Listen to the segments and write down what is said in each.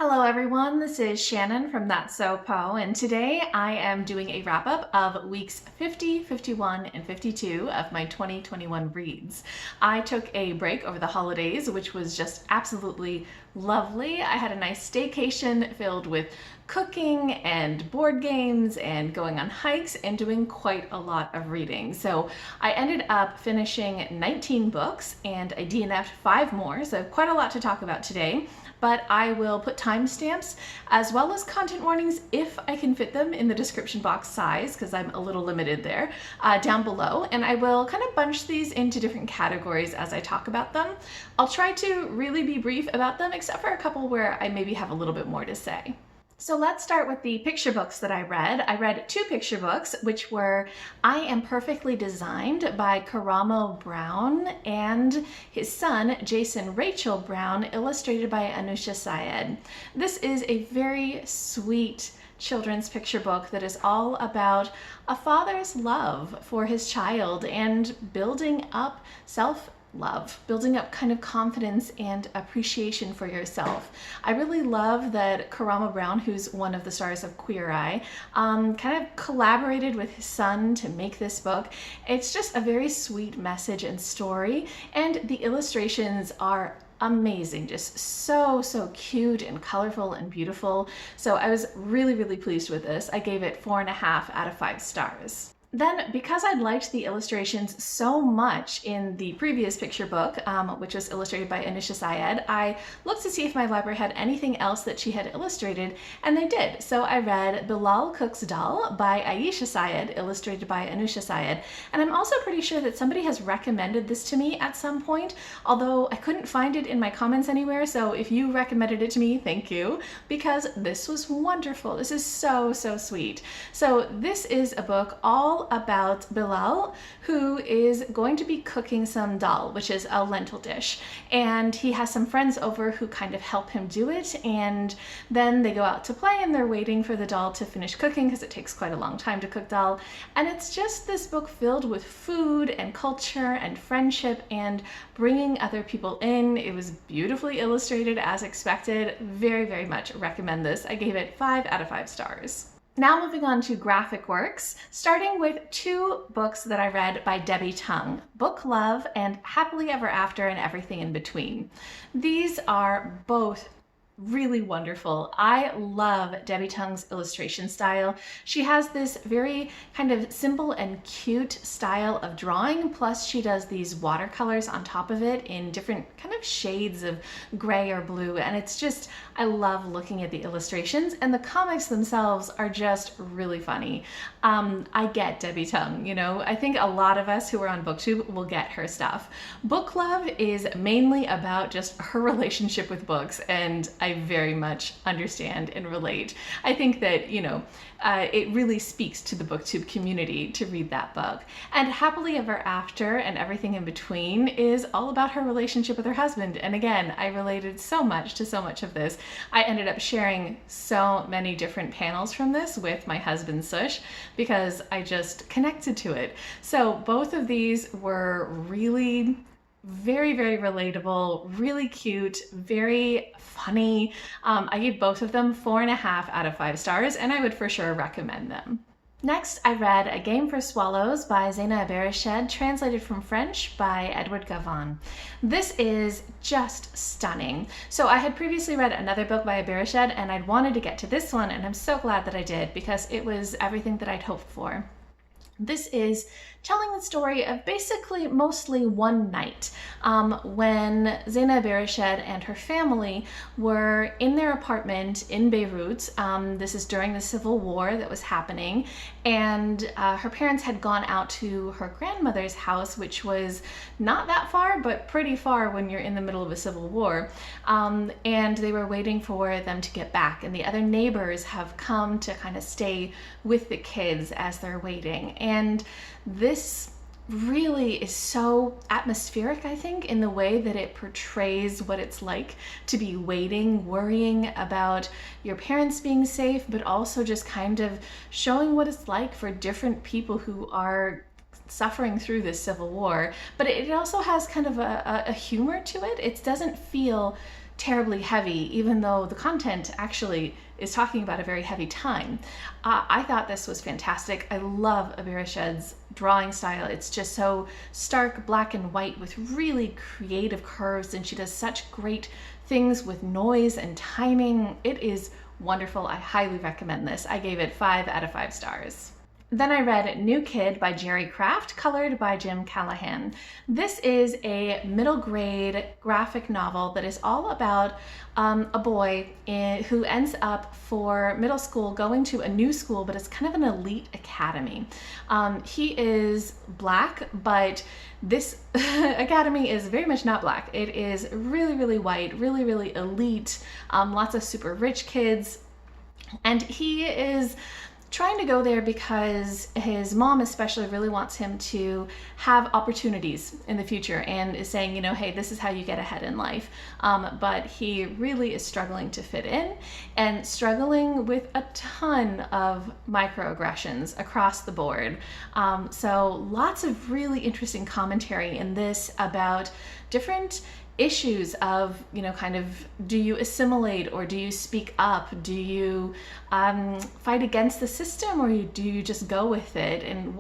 Hello everyone, this is Shannon from That's So Po, and today I am doing a wrap-up of weeks 50, 51, and 52 of my 2021 reads. I took a break over the holidays, which was just absolutely lovely. I had a nice staycation filled with cooking and board games and going on hikes and doing quite a lot of reading. So I ended up finishing 19 books and I DNF'd 5 more, so quite a lot to talk about today. But I will put timestamps as well as content warnings if I can fit them in the description box size, because I'm a little limited there, down below. And I will kind of bunch these into different categories as I talk about them. I'll try to really be brief about them, except for a couple where I maybe have a little bit more to say. So let's start with the picture books that I read. I read 2 picture books, which were I Am Perfectly Designed by Karamo Brown and his son, Jason Rachel Brown, illustrated by Anoosha Syed. This is a very sweet children's picture book that is all about a father's love for his child and building up self-love, building up kind of confidence and appreciation for yourself. I really love that Karamo Brown, who's one of the stars of Queer Eye, kind of collaborated with his son to make this book. It's just a very sweet message and story, and the illustrations are amazing, just so cute and colorful and beautiful. So I was really pleased with this. I gave it 4.5 out of 5 stars. Then, because I'd liked the illustrations so much in the previous picture book, which was illustrated by Anoosha Syed, I looked to see if my library had anything else that she had illustrated, and they did. So I read Bilal Cooks Daal by Aisha Syed, illustrated by Anoosha Syed. And I'm also pretty sure that somebody has recommended this to me at some point, although I couldn't find it in my comments anywhere, so if you recommended it to me, thank you, because this was wonderful. This is so sweet. So this is a book all about Bilal, who is going to be cooking some Daal, which is a lentil dish, and he has some friends over who kind of help him do it, and then they go out to play and they're waiting for the Daal to finish cooking because it takes quite a long time to cook Daal. And it's just this book filled with food and culture and friendship and bringing other people in. It was beautifully illustrated as expected. Very much recommend this. I gave it 5 out of 5 stars. Now moving on to graphic works, starting with 2 books that I read by Debbie Tung, Book Love and Happily Ever After and Everything in Between. These are both really wonderful. I love Debbie Tung's illustration style. She has this very kind of simple and cute style of drawing, plus she does these watercolors on top of it in different kind of shades of gray or blue, and it's just, I love looking at the illustrations, and the comics themselves are just really funny. I get Debbie Tung, you know, I think a lot of us who are on BookTube will get her stuff. Book Love is mainly about just her relationship with books, and I very much understand and relate. I think that, you know, it really speaks to the BookTube community to read that book. And Happily Ever After and Everything in Between is all about her relationship with her husband. And again, I related so much to so much of this. I ended up sharing so many different panels from this with my husband Sush because I just connected to it. So both of these were really very relatable, really cute, very funny. I gave both of them 4.5 out of 5 stars, and I would for sure recommend them. Next, I read A Game for Swallows by Zeina Abirached, translated from French by Edward Gauvin. This is just stunning. So I had previously read another book by Abirached, and I'd wanted to get to this one, and I'm so glad that I did because it was everything that I'd hoped for. This is telling the story of basically mostly one night when Zeina Abirached and her family were in their apartment in Beirut. This is during the civil war that was happening, and her parents had gone out to her grandmother's house, which was not that far, but pretty far when you're in the middle of a civil war, and they were waiting for them to get back, and the other neighbors have come to kind of stay with the kids as they're waiting. And this really is so atmospheric, I think, in the way that it portrays what it's like to be waiting, worrying about your parents being safe, but also just kind of showing what it's like for different people who are suffering through this civil war. But it also has kind of a humor to it. It doesn't feel terribly heavy, even though the content actually is talking about a very heavy time. I thought this was fantastic. I love Abirached's drawing style. It's just so stark black and white with really creative curves, and she does such great things with noise and timing. It is wonderful. I highly recommend this. I gave it 5 out of 5 stars. Then I read New Kid by Jerry Craft, colored by Jim Callahan. This is a middle grade graphic novel that is all about a boy who ends up for middle school going to a new school, but it's kind of an elite academy. He is black, but this academy is very much not black. It is really, really white, really, really elite, lots of super rich kids. And he is trying to go there because his mom especially really wants him to have opportunities in the future and is saying, you know, hey, this is how you get ahead in life. But he really is struggling to fit in and struggling with a ton of microaggressions across the board. So lots of really interesting commentary in this about different issues of, you know, kind of, do you assimilate or do you speak up? Do you fight against the system, or do you just go with it? And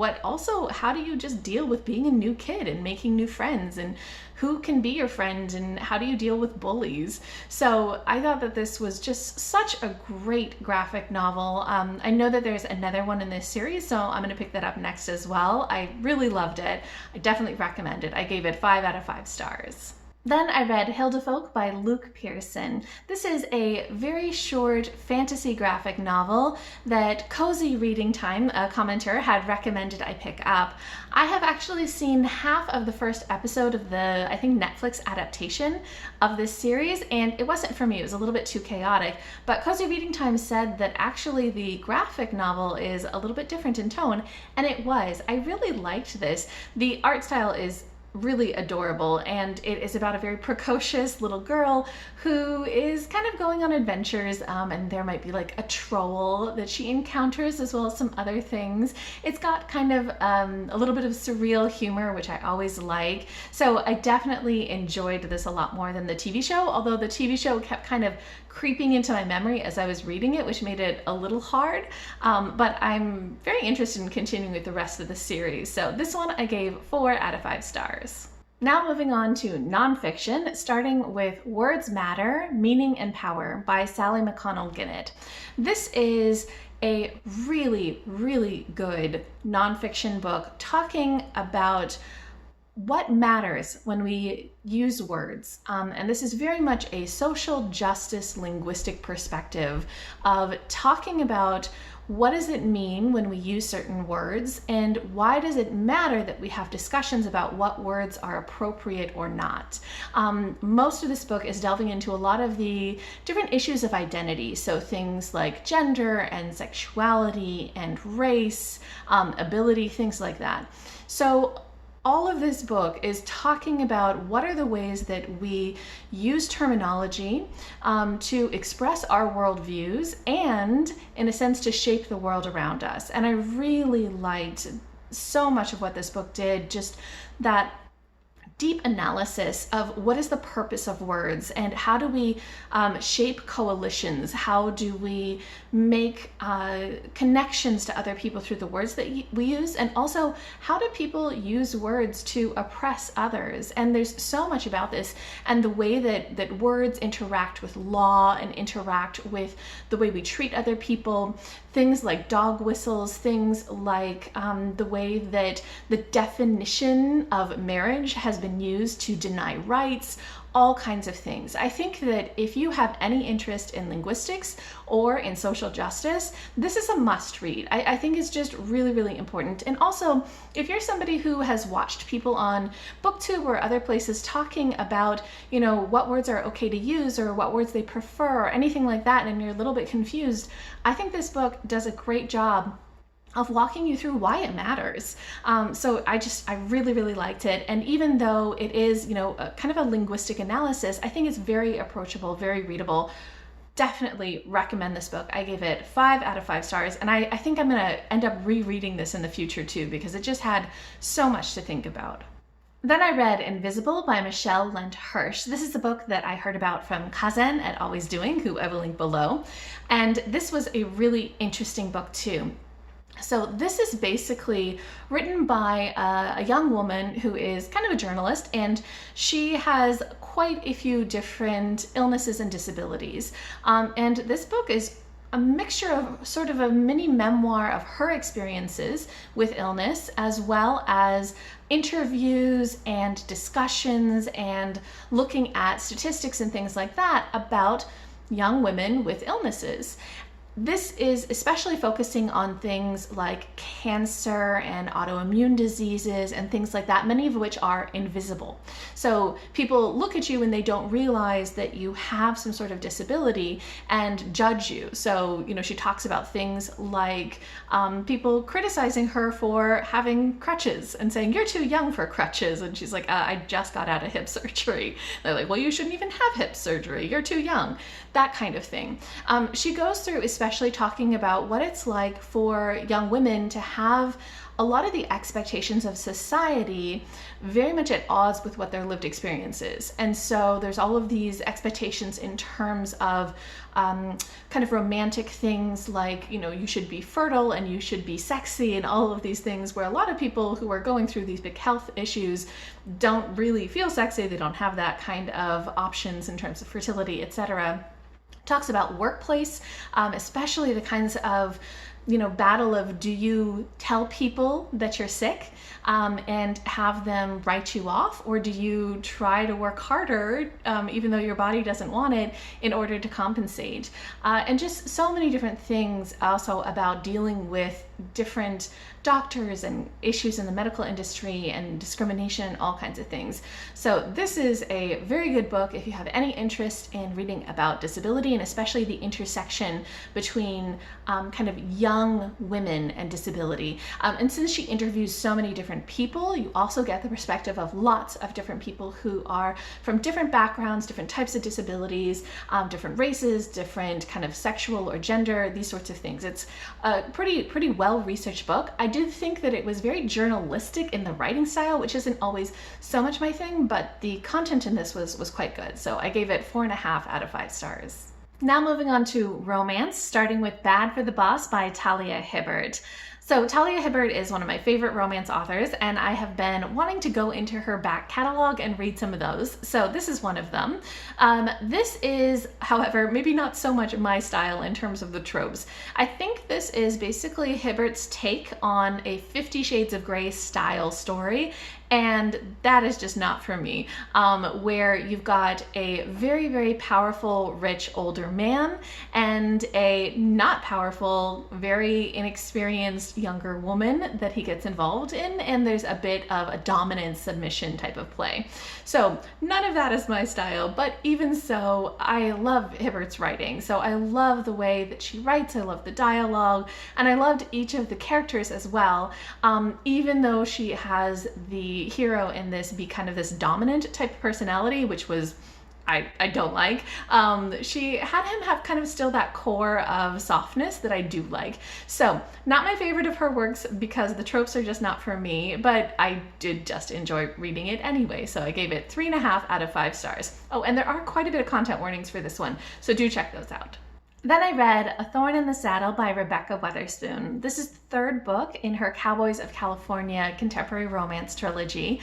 how do you just deal with being a new kid and making new friends, and who can be your friend, and how do you deal with bullies? So I thought that this was just such a great graphic novel. I know that there's another one in this series, so I'm going to pick that up next as well. I really loved it. I definitely recommend it. I gave it 5 out of 5 stars. Then I read Hildafolk by Luke Pearson. This is a very short fantasy graphic novel that Cozy Reading Time, a commenter, had recommended I pick up. I have actually seen half of the first episode of the, I think, Netflix adaptation of this series, and it wasn't for me. It was a little bit too chaotic. But Cozy Reading Time said that actually the graphic novel is a little bit different in tone, and it was. I really liked this. The art style is really adorable, and it is about a very precocious little girl who is kind of going on adventures, and there might be like a troll that she encounters, as well as some other things. It's got kind of a little bit of surreal humor, which I always like. So I definitely enjoyed this a lot more than the TV show, although the TV show kept kind of creeping into my memory as I was reading it, which made it a little hard, but I'm very interested in continuing with the rest of the series. So this one I gave 4 out of 5 stars. Now moving on to nonfiction, starting with Words Matter, Meaning and Power by Sally McConnell-Ginet. This is a really, really good nonfiction book talking about what matters when we use words. And this is very much a social justice linguistic perspective of talking about what does it mean when we use certain words, and why does it matter that we have discussions about what words are appropriate or not. Most of this book is delving into a lot of the different issues of identity, so things like gender and sexuality and race, ability, things like that. So all of this book is talking about what are the ways that we use terminology to express our worldviews and, in a sense, to shape the world around us. And I really liked so much of what this book did, just that deep analysis of what is the purpose of words, and how do we shape coalitions, how do we make connections to other people through the words that we use, and also how do people use words to oppress others. And there's so much about this, and the way that words interact with law and interact with the way we treat other people, things like dog whistles, things like the way that the definition of marriage has been used to deny rights, all kinds of things. I think that if you have any interest in linguistics or in social justice, this is a must read. I think it's just really, really important. And also, if you're somebody who has watched people on BookTube or other places talking about, you know, what words are okay to use or what words they prefer or anything like that, and you're a little bit confused, I think this book does a great job of walking you through why it matters. So I really, really liked it. And even though it is, you know, kind of a linguistic analysis, I think it's very approachable, very readable. Definitely recommend this book. I gave it 5 out of 5 stars. And I think I'm gonna end up rereading this in the future too, because it just had so much to think about. Then I read Invisible by Michele Lent Hirsch. This is a book that I heard about from Kazen at Always Doing, who I will link below. And this was a really interesting book too. So this is basically written by a young woman who is kind of a journalist, and she has quite a few different illnesses and disabilities. And this book is a mixture of sort of a mini memoir of her experiences with illness, as well as interviews and discussions and looking at statistics and things like that about young women with illnesses. This is especially focusing on things like cancer and autoimmune diseases and things like that, many of which are invisible. So people look at you and they don't realize that you have some sort of disability and judge you. So, she talks about things like people criticizing her for having crutches and saying, "You're too young for crutches." And she's like, "I just got out of hip surgery." They're like, "Well, you shouldn't even have hip surgery. You're too young." That kind of thing. She goes through especially talking about what it's like for young women to have a lot of the expectations of society very much at odds with what their lived experience is. And so there's all of these expectations in terms of kind of romantic things like, you should be fertile and you should be sexy and all of these things, where a lot of people who are going through these big health issues don't really feel sexy. They don't have that kind of options in terms of fertility, etc. Talks about workplace, especially the kinds of battle of, do you tell people that you're sick and have them write you off, or do you try to work harder even though your body doesn't want it in order to compensate? And just so many different things also about dealing with different doctors and issues in the medical industry and discrimination, all kinds of things. So this is a very good book if you have any interest in reading about disability, and especially the intersection between kind of young women and disability. And since she interviews so many different people, you also get the perspective of lots of different people who are from different backgrounds, different types of disabilities, different races, different kind of sexual or gender, these sorts of things. It's a pretty well-researched book. I did think that it was very journalistic in the writing style, which isn't always so much my thing, but the content in this was quite good. So I gave it 4.5 out of 5 stars. Now moving on to romance, starting with Bad for the Boss by Talia Hibbert. So Talia Hibbert is one of my favorite romance authors, and I have been wanting to go into her back catalog and read some of those. So this is one of them. This is, however, maybe not so much my style in terms of the tropes. I think this is basically Hibbert's take on a 50 Shades of Grey style story, and that is just not for me, where you've got a very, very powerful, rich older man and a not powerful, very inexperienced younger woman that he gets involved in, and there's a bit of a dominant submission type of play. So none of that is my style, but even so, I love Hibbert's writing. So I love the way that she writes, I love the dialogue, and I loved each of the characters as well, even though she has the hero in this be kind of this dominant type of personality, which was I don't like. She had him have kind of still that core of softness that I do like. So not my favorite of her works because the tropes are just not for me, but I did just enjoy reading it anyway. So I gave it 3.5 out of 5 stars. Oh, and there are quite a bit of content warnings for this one, so do check those out. Then I read A Thorn in the Saddle by Rebecca Weatherspoon. This is the third book in her Cowboys of California contemporary romance trilogy,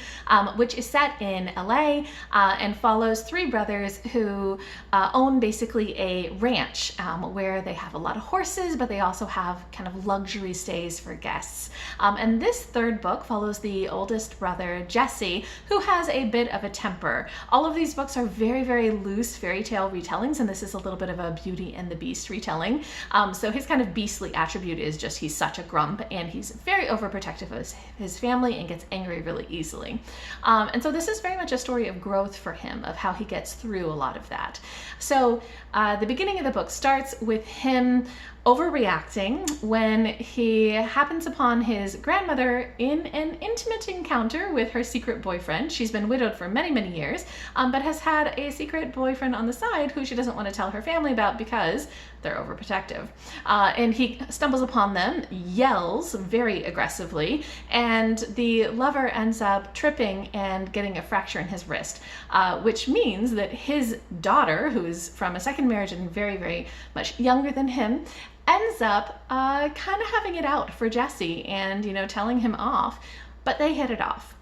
which is set in LA and follows 3 brothers who own basically a ranch where they have a lot of horses, but they also have kind of luxury stays for guests. And this third book follows the oldest brother, Jesse, who has a bit of a temper. All of these books are very, very loose fairy tale retellings, and this is a little bit of a Beauty and the Beast retelling. So his kind of beastly attribute is just he's such a grump, and he's very overprotective of his family and gets angry really easily. And so this is very much a story of growth for him, of how he gets through a lot of that. So the beginning of the book starts with him overreacting when he happens upon his grandmother in an intimate encounter with her secret boyfriend. She's been widowed for many, many years, but has had a secret boyfriend on the side who she doesn't want to tell her family about because they're overprotective. And he stumbles upon them, yells very aggressively, and the lover ends up tripping and getting a fracture in his wrist, which means that his daughter, who is from a second marriage and very, very much younger than him, ends up kind of having it out for Jesse and, telling him off. But they hit it off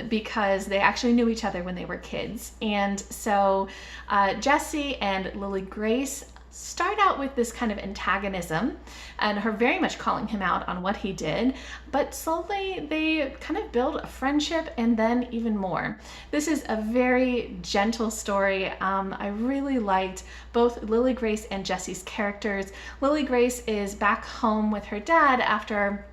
because they actually knew each other when they were kids. And so Jesse and Lily Grace start out with this kind of antagonism and her very much calling him out on what he did, but slowly they kind of build a friendship and then even more. This is a very gentle story. I really liked both Lily Grace and Jesse's characters. Lily Grace is back home with her dad after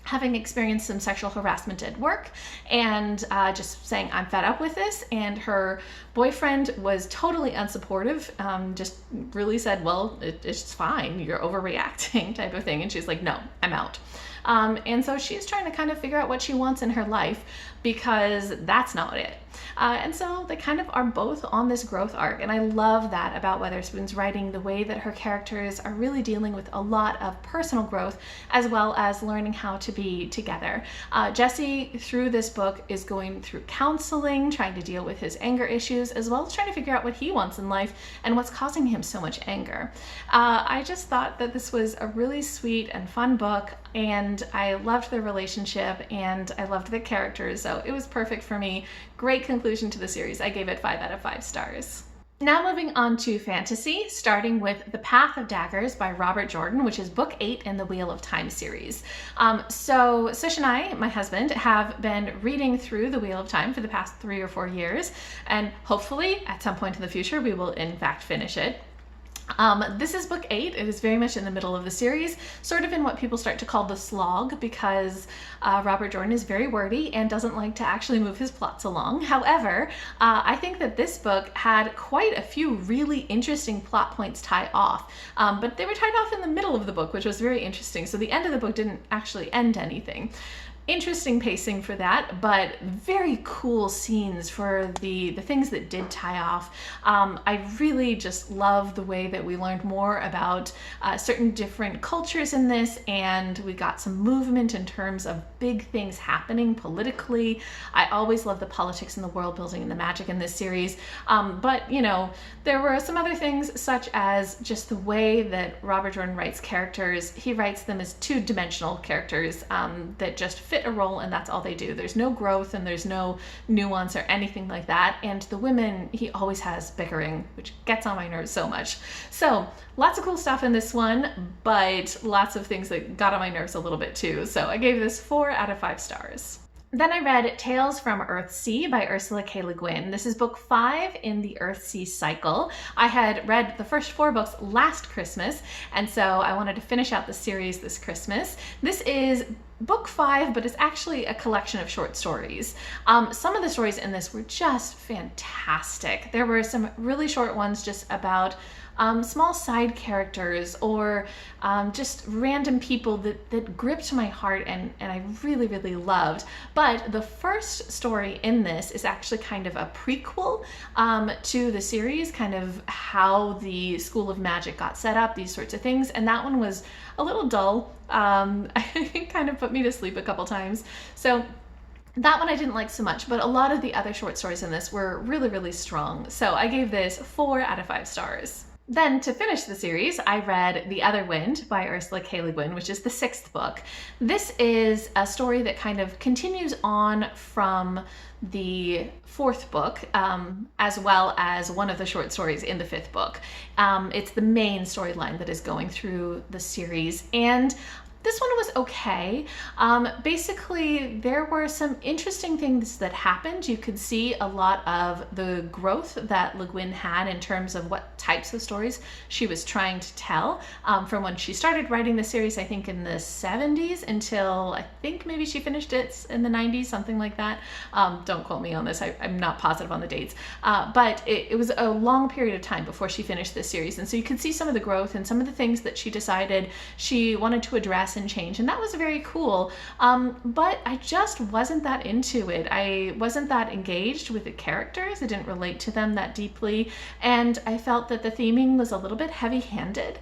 having experienced some sexual harassment at work and just saying, I'm fed up with this. And her boyfriend was totally unsupportive, just really said, well, it's fine, you're overreacting type of thing. And she's like, no, I'm out. And so she's trying to kind of figure out what she wants in her life because that's not it. And so they kind of are both on this growth arc. And I love that about Weatherspoon's writing, the way that her characters are really dealing with a lot of personal growth as well as learning how to be together. Jesse, through this book, is going through counseling, trying to deal with his anger issues, as well as trying to figure out what he wants in life and what's causing him so much anger. I just thought that this was a really sweet and fun book, and I loved the relationship and I loved the characters, so it was perfect for me. Great conclusion to the series. I gave it 5 out of 5 stars. Now moving on to fantasy, starting with The Path of Daggers by Robert Jordan, which is book 8 in the Wheel of Time series. So Sish and I, my husband, have been reading through the Wheel of Time for the past 3 or 4 years, and hopefully at some point in the future we will in fact finish it. This is book 8. It is very much in the middle of the series, sort of in what people start to call the slog, because Robert Jordan is very wordy and doesn't like to actually move his plots along. However, I think that this book had quite a few really interesting plot points tie off, but they were tied off in the middle of the book, which was very interesting. So the end of the book didn't actually end anything. Interesting pacing for that, but very cool scenes for the things that did tie off. I really just love the way that we learned more about certain different cultures in this, and we got some movement in terms of big things happening politically. I always love the politics and the world building and the magic in this series, but there were some other things, such as just the way that Robert Jordan writes characters. He writes them as two-dimensional characters that just fit a role, and that's all they do. There's no growth and there's no nuance or anything like that. And the women, he always has bickering, which gets on my nerves so much. So lots of cool stuff in this one, but lots of things that got on my nerves a little bit too. So I gave this 4 out of 5 stars. Then I read Tales from Earthsea by Ursula K. Le Guin. This is book 5 in the Earthsea cycle. I had read the first 4 books last Christmas, and so I wanted to finish out the series this Christmas. This is book 5, but it's actually a collection of short stories. Some of the stories in this were just fantastic. There were some really short ones just about small side characters or just random people that gripped my heart and I really, really loved. But the first story in this is actually kind of a prequel to the series, kind of how the School of Magic got set up, these sorts of things. And that one was a little dull. It kind of put me to sleep a couple times. So that one I didn't like so much, but a lot of the other short stories in this were really, really strong. So I gave this 4 out of 5 stars. Then, to finish the series, I read The Other Wind by Ursula K. Le Guin, which is the 6th book. This is a story that kind of continues on from the 4th book, as well as one of the short stories in the 5th book. It's the main storyline that is going through the series, and This one was okay. Basically, there were some interesting things that happened. You could see a lot of the growth that Le Guin had in terms of what types of stories she was trying to tell from when she started writing the series, I think in the 70s, until I think maybe she finished it in the 90s, something like that. Don't quote me on this. I'm not positive on the dates. But it was a long period of time before she finished this series. And so you could see some of the growth and some of the things that she decided she wanted to address and change, and that was very cool. But I just wasn't that into it. I wasn't that engaged with the characters. I didn't relate to them that deeply, and I felt that the theming was a little bit heavy-handed.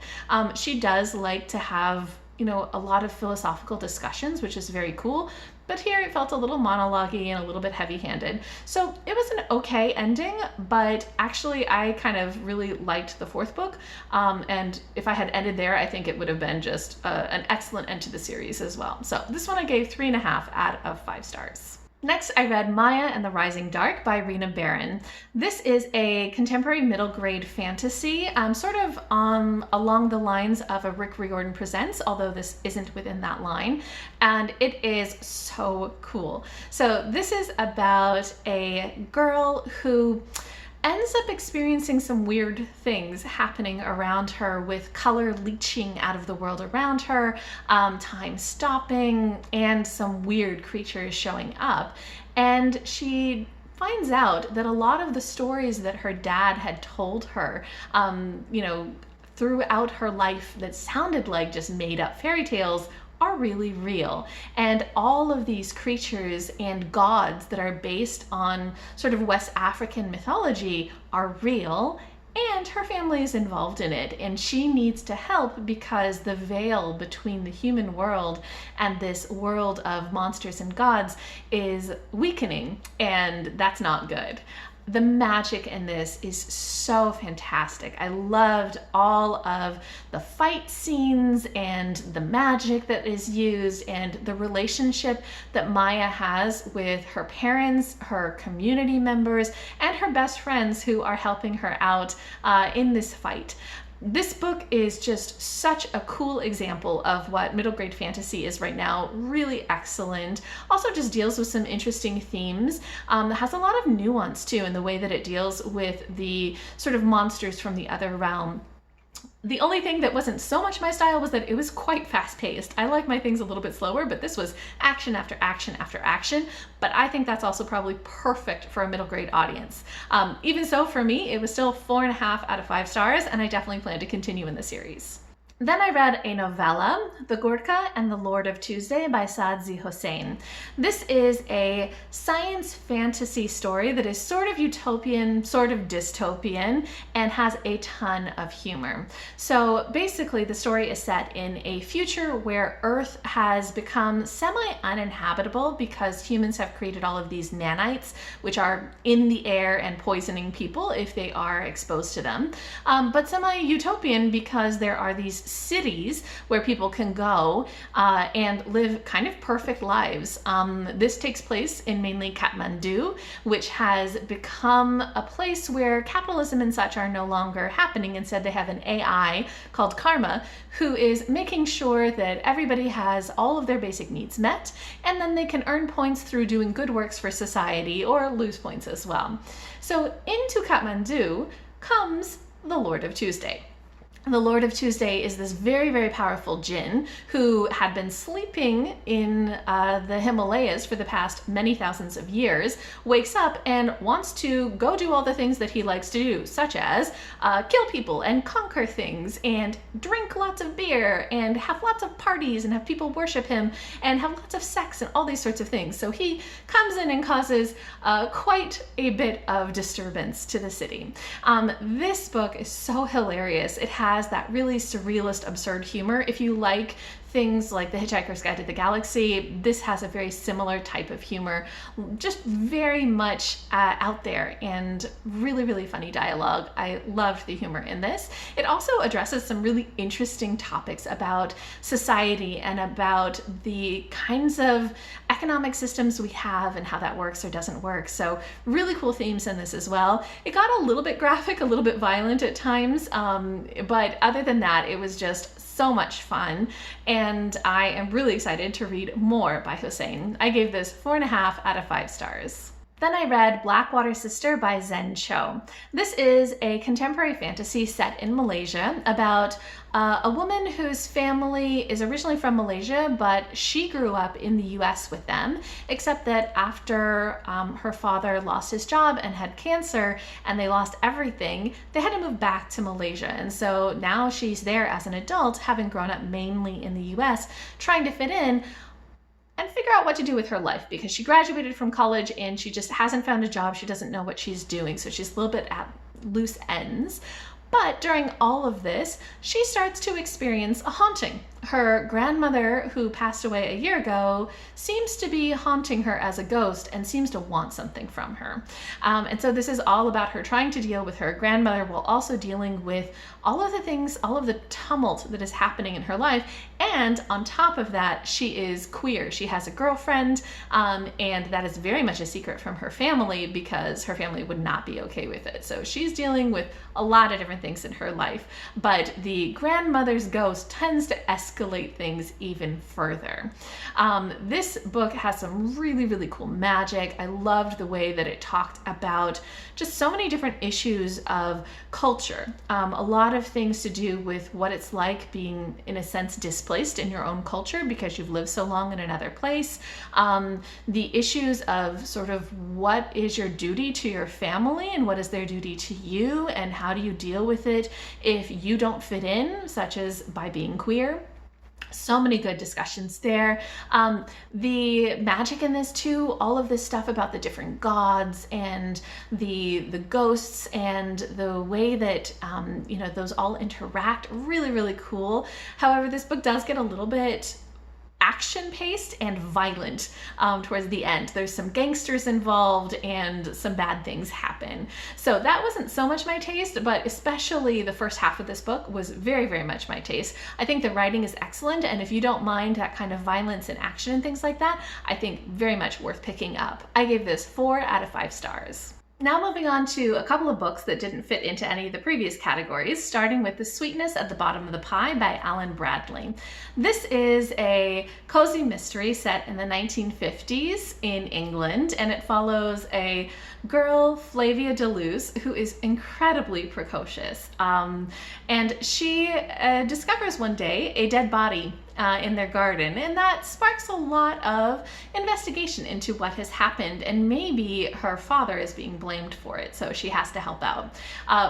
She does like to have, you know, a lot of philosophical discussions, which is very cool. But here it felt a little monologue-y and a little bit heavy-handed. So it was an okay ending, but actually I kind of really liked the fourth book. And if I had ended there, I think it would have been just an excellent end to the series as well. So this one I gave 3.5 out of 5 stars. Next, I read Maya and the Rising Dark by Rena Barron. This is a contemporary middle grade fantasy, sort of along the lines of a Rick Riordan Presents, although this isn't within that line, and it is so cool. So this is about a girl who ends up experiencing some weird things happening around her, with color leaching out of the world around her, time stopping, and some weird creatures showing up. And she finds out that a lot of the stories that her dad had told her, you know, throughout her life that sounded like just made up fairy tales are really real. And all of these creatures and gods that are based on sort of West African mythology are real, and her family is involved in it, and she needs to help because the veil between the human world and this world of monsters and gods is weakening, and that's not good. The magic in this is so fantastic. I loved all of the fight scenes and the magic that is used, and the relationship that Maya has with her parents, her community members, and her best friends who are helping her out in this fight. This book is just such a cool example of what middle grade fantasy is right now. Really excellent. Also just deals with some interesting themes. It has a lot of nuance too in the way that it deals with the sort of monsters from the other realm. The only thing that wasn't so much my style was that it was quite fast-paced. I like my things a little bit slower, but this was action after action after action. But I think that's also probably perfect for a middle grade audience. Even so, for me, it was still 4.5 out of 5 stars, and I definitely plan to continue in the series. Then I read a novella, The Gurkha and the Lord of Tuesday by Saad Hossein. This is a science fantasy story that is sort of utopian, sort of dystopian, and has a ton of humor. So basically the story is set in a future where Earth has become semi-uninhabitable because humans have created all of these nanites, which are in the air and poisoning people if they are exposed to them. But semi-utopian because there are these cities where people can go and live kind of perfect lives. This takes place in mainly Kathmandu, which has become a place where capitalism and such are no longer happening. Instead, they have an AI called Karma who is making sure that everybody has all of their basic needs met, and then they can earn points through doing good works for society or lose points as well. So into Kathmandu comes the Lord of Tuesday. The Lord of Tuesday is this very, very powerful jinn who had been sleeping in the Himalayas for the past many thousands of years, wakes up and wants to go do all the things that he likes to do, such as kill people and conquer things and drink lots of beer and have lots of parties and have people worship him and have lots of sex and all these sorts of things. So he comes in and causes quite a bit of disturbance to the city. This book is so hilarious. It has that really surrealist, absurd humor. If you like things like The Hitchhiker's Guide to the Galaxy, this has a very similar type of humor, just very much out there, and really, really funny dialogue. I loved the humor in this. It also addresses some really interesting topics about society and about the kinds of economic systems we have and how that works or doesn't work. So really cool themes in this as well. It got a little bit graphic, a little bit violent at times, but other than that, it was just so much fun, and I am really excited to read more by Hossein. I gave this 4.5 out of 5 stars. Then I read Blackwater Sister by Zen Cho. This is a contemporary fantasy set in Malaysia about a woman whose family is originally from Malaysia, but she grew up in the US with them, except that after her father lost his job and had cancer and they lost everything, they had to move back to Malaysia. And so now she's there as an adult, having grown up mainly in the US, trying to fit in and figure out what to do with her life, because she graduated from college and she just hasn't found a job. She doesn't know what she's doing, so she's a little bit at loose ends. But during all of this, she starts to experience a haunting. Her grandmother, who passed away a year ago, seems to be haunting her as a ghost and seems to want something from her. And so this is all about her trying to deal with her grandmother while also dealing with all of the things, all of the tumult that is happening in her life. And on top of that, she is queer. She has a girlfriend, and that is very much a secret from her family because her family would not be okay with it. So she's dealing with a lot of different things in her life, but the grandmother's ghost tends to escalate things even further. This book has some really, really cool magic. I loved the way that it talked about just so many different issues of culture. A lot of things to do with what it's like being, in a sense, displaced in your own culture because you've lived so long in another place. The issues of sort of what is your duty to your family and what is their duty to you, and how do you deal with it if you don't fit in, such as by being queer. So many good discussions there. The magic in this too, all of this stuff about the different gods and the ghosts and the way that you know, those all interact, really, really cool. However, this book does get a little bit action-paced and violent towards the end. There's some gangsters involved and some bad things happen. So that wasn't so much my taste, but especially the first half of this book was very, very much my taste. I think the writing is excellent, and if you don't mind that kind of violence and action and things like that, I think very much worth picking up. I gave this 4 out of 5 stars. Now moving on to a couple of books that didn't fit into any of the previous categories, starting with The Sweetness at the Bottom of the Pie by Alan Bradley. This is a cozy mystery set in the 1950s in England, and it follows a girl, Flavia Deleuze, who is incredibly precocious. And she discovers one day a dead body in their garden, and that sparks a lot of investigation into what has happened, and maybe her father is being blamed for it, so she has to help out.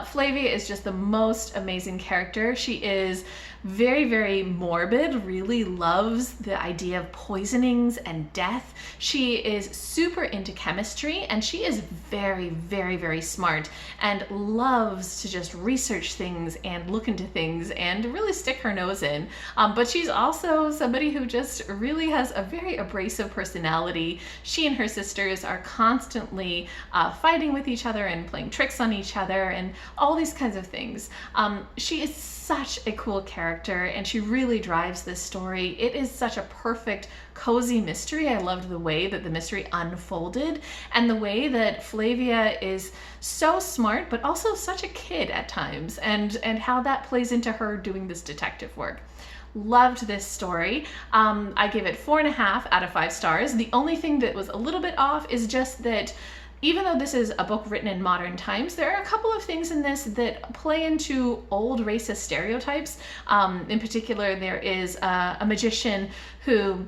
Flavia is just the most amazing character. She is very, very morbid, really loves the idea of poisonings and death. She is super into chemistry, and she is very, very, very smart and loves to just research things and look into things and really stick her nose in. But she's also somebody who just really has a very abrasive personality. She and her sisters are constantly fighting with each other and playing tricks on each other and all these kinds of things. She is such a cool character, and she really drives this story. It is such a perfect cozy mystery. I loved the way that the mystery unfolded and the way that Flavia is so smart but also such a kid at times, and how that plays into her doing this detective work. Loved this story. I gave it 4.5 out of 5 stars. The only thing that was a little bit off is just that even though this is a book written in modern times, there are a couple of things in this that play into old racist stereotypes. In particular, there is a magician who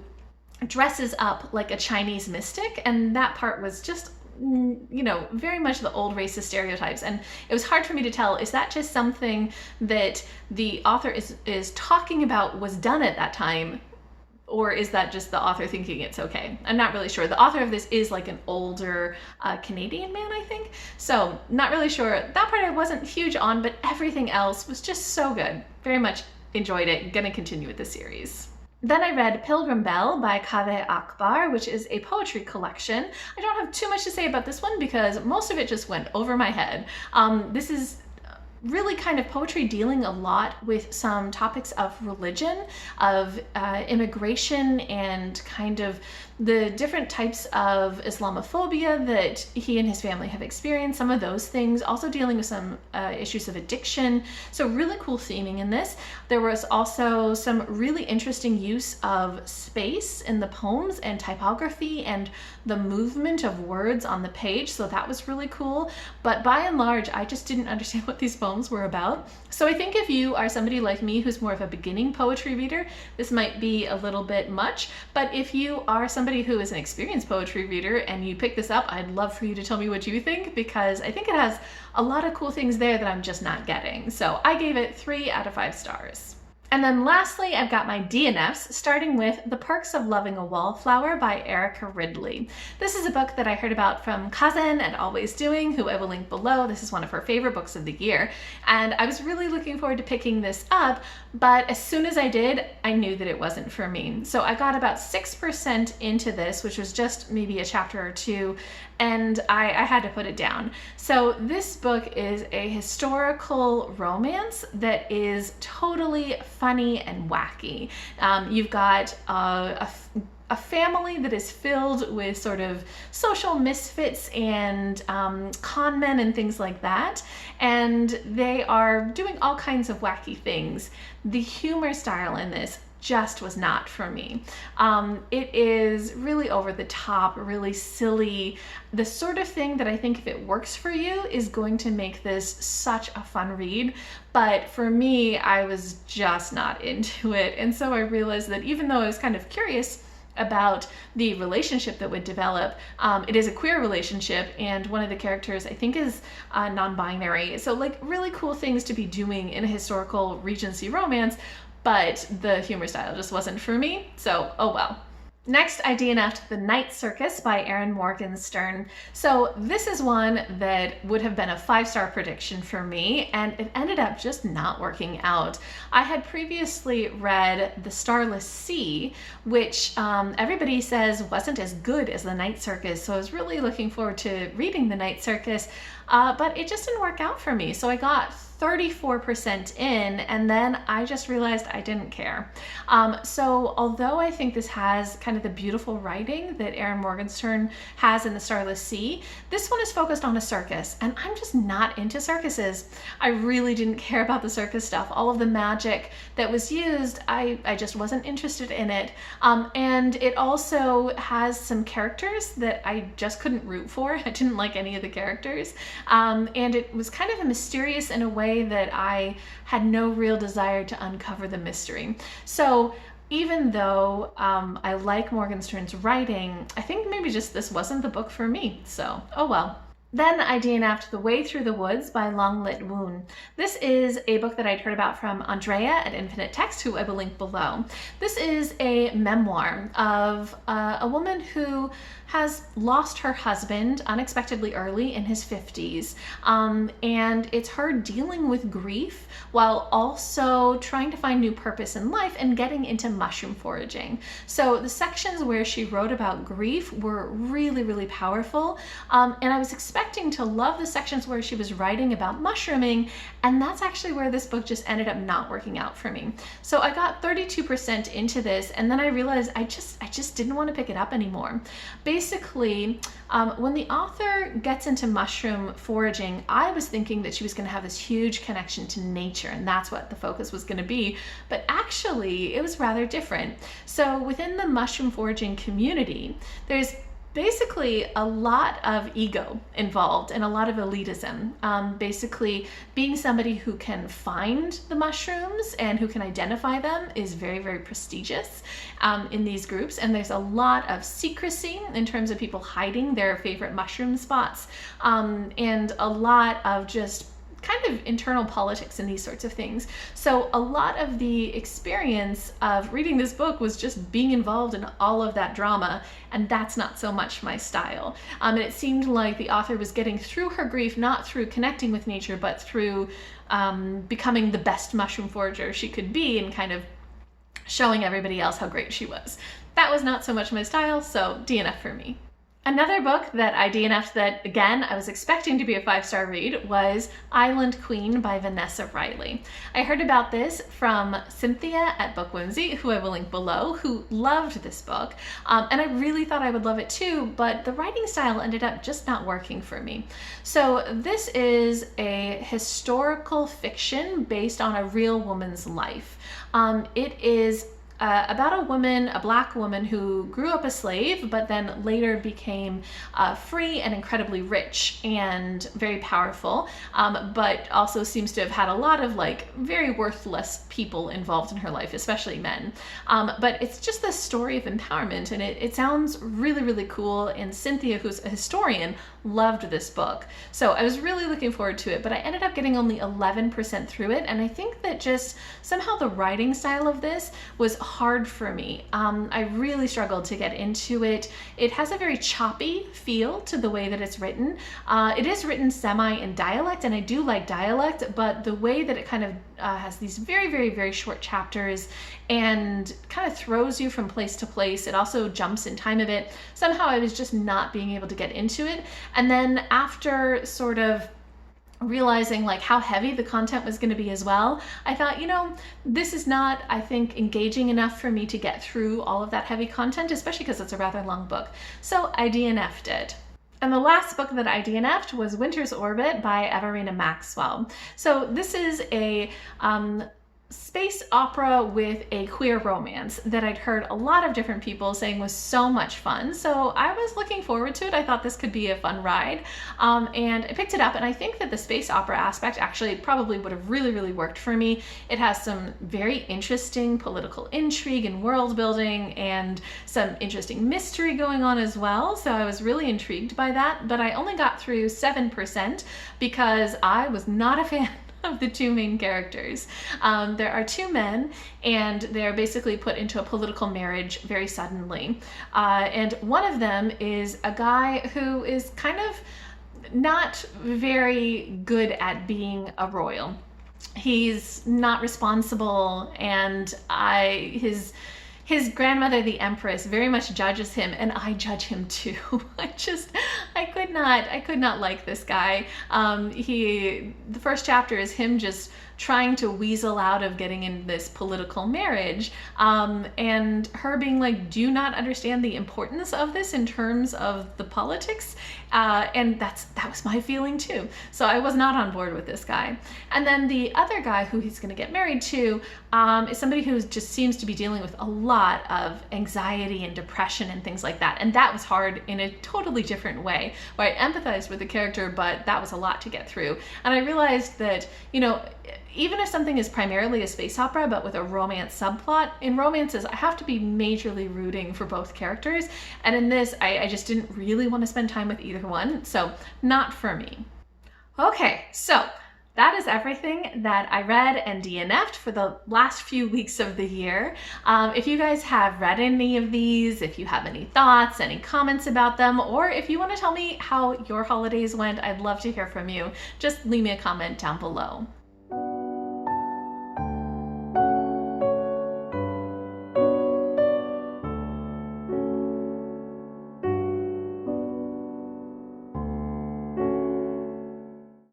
dresses up like a Chinese mystic, and that part was just, you know, very much the old racist stereotypes. And it was hard for me to tell, is that just something that the author is talking about was done at that time, or is that just the author thinking it's okay? I'm not really sure. The author of this is like an older Canadian man, I think. So not really sure. That part I wasn't huge on, but everything else was just so good. Very much enjoyed it. Gonna continue with the series. Then I read Pilgrim Bell by Kaveh Akbar, which is a poetry collection. I don't have too much to say about this one because most of it just went over my head. This is really kind of poetry dealing a lot with some topics of religion, of immigration, and kind of the different types of Islamophobia that he and his family have experienced, some of those things, also dealing with some issues of addiction. So really cool theming in this. There was also some really interesting use of space in the poems and typography and the movement of words on the page, so that was really cool. But by and large, I just didn't understand what these poems were about. So I think if you are somebody like me who's more of a beginning poetry reader, this might be a little bit much. But if you are somebody who is an experienced poetry reader and you pick this up, I'd love for you to tell me what you think, because I think it has a lot of cool things there that I'm just not getting. So I gave it 3 out of 5 stars. And then lastly, I've got my DNFs, starting with The Perks of Loving a Wallflower by Erica Ridley. This is a book that I heard about from Kazen at Always Doing, who I will link below. This is one of her favorite books of the year. And I was really looking forward to picking this up, but as soon as I did, I knew that it wasn't for me. So I got about 6% into this, which was just maybe a chapter or 2, and I had to put it down. So this book is a historical romance that is totally funny and wacky. You've got a family that is filled with sort of social misfits and con men and things like that, and they are doing all kinds of wacky things. The humor style in this just was not for me. It is really over the top, really silly, the sort of thing that I think if it works for you is going to make this such a fun read. But for me, I was just not into it. And so I realized that even though I was kind of curious about the relationship that would develop, it is a queer relationship, and one of the characters I think is non-binary. So like really cool things to be doing in a historical Regency romance, but the humor style just wasn't for me, so oh well. Next, I DNF'd The Night Circus by Erin Morgenstern. So this is one that would have been a 5-star prediction for me, and it ended up just not working out. I had previously read The Starless Sea, which everybody says wasn't as good as The Night Circus, so I was really looking forward to reading The Night Circus, but it just didn't work out for me. So I got 34% in, and then I just realized I didn't care. So although I think this has kind of the beautiful writing that Erin Morgenstern has in The Starless Sea, this one is focused on a circus, and I'm just not into circuses. I really didn't care about the circus stuff. All of the magic that was used, I just wasn't interested in it. And it also has some characters that I just couldn't root for. I didn't like any of the characters. And it was kind of mysterious in a way that I had no real desire to uncover the mystery. So even though I like Morgenstern's writing, I think maybe just this wasn't the book for me. So, oh well. Then I DNF'd The Way Through the Woods by Long Lit Woon. This is a book that I'd heard about from Andreea at Infinite Text, who I will link below. This is a memoir of a woman who has lost her husband unexpectedly early in his 50s. And it's her dealing with grief while also trying to find new purpose in life and getting into mushroom foraging. So the sections where she wrote about grief were really, really powerful. And I was expecting to love the sections where she was writing about mushrooming, and that's actually where this book just ended up not working out for me. So I got 32% into this, and then I realized I just didn't want to pick it up anymore. Basically, when the author gets into mushroom foraging, I was thinking that she was going to have this huge connection to nature, and that's what the focus was going to be. But actually, it was rather different. So within the mushroom foraging community, there's basically a lot of ego involved and a lot of elitism. Basically, being somebody who can find the mushrooms and who can identify them is very, very prestigious in these groups. And there's a lot of secrecy in terms of people hiding their favorite mushroom spots, and a lot of just kind of internal politics and these sorts of things. So a lot of the experience of reading this book was just being involved in all of that drama, and that's not so much my style. And it seemed like the author was getting through her grief not through connecting with nature, but through becoming the best mushroom forager she could be and kind of showing everybody else how great she was. That was not so much my style, so DNF for me. Another book that I DNF'd that, again, I was expecting to be a 5-star read was Island Queen by Vanessa Riley. I heard about this from Cynthia at BookWhimsy, who I will link below, who loved this book. And I really thought I would love it too, but the writing style ended up just not working for me. So this is a historical fiction based on a real woman's life. It is about a woman, a black woman who grew up a slave, but then later became free and incredibly rich and very powerful, but also seems to have had a lot of like very worthless people involved in her life, especially men. But it's just this story of empowerment, and it sounds really, really cool. And Cynthia, who's a historian, loved this book. So I was really looking forward to it, but I ended up getting only 11% through it. And I think that just somehow the writing style of this was hard for me. I really struggled to get into it. It has a very choppy feel to the way that it's written. It is written semi in dialect, and I do like dialect, but the way that it kind of has these very, very, very short chapters and kind of throws you from place to place. It also jumps in time a bit. Somehow I was just not being able to get into it. And then after sort of realizing like how heavy the content was going to be as well, I thought, you know, this is not, I think, engaging enough for me to get through all of that heavy content, especially because it's a rather long book. So I DNF'd it. And the last book that I DNF'd was Winter's Orbit by Everina Maxwell. So this is a space opera with a queer romance that I'd heard a lot of different people saying was so much fun. So I was looking forward to it. I thought this could be a fun ride. And I picked it up, and I think that the space opera aspect actually probably would have really, really worked for me. It has some very interesting political intrigue and world building and some interesting mystery going on as well. So I was really intrigued by that, but I only got through 7% because I was not a fan of the two main characters. There are two men, and they're basically put into a political marriage very suddenly. And one of them is a guy who is kind of not very good at being a royal. He's not responsible, and his grandmother, the Empress, very much judges him, and I judge him too. I could not like this guy. The first chapter is him just trying to weasel out of getting in this political marriage, and her being like, do you not understand the importance of this in terms of the politics? And that was my feeling too. So I was not on board with this guy. And then the other guy who he's going to get married to is somebody who just seems to be dealing with a lot of anxiety and depression and things like that. And that was hard in a totally different way, where I empathized with the character, but that was a lot to get through. And I realized that, you know, even if something is primarily a space opera but with a romance subplot, in romances I have to be majorly rooting for both characters, and in this I just didn't really want to spend time with either one, so not for me. Okay, so that is everything that I read and DNF'd for the last few weeks of the year. If you guys have read any of these, if you have any thoughts, any comments about them, or if you want to tell me how your holidays went, I'd love to hear from you. Just leave me a comment down below.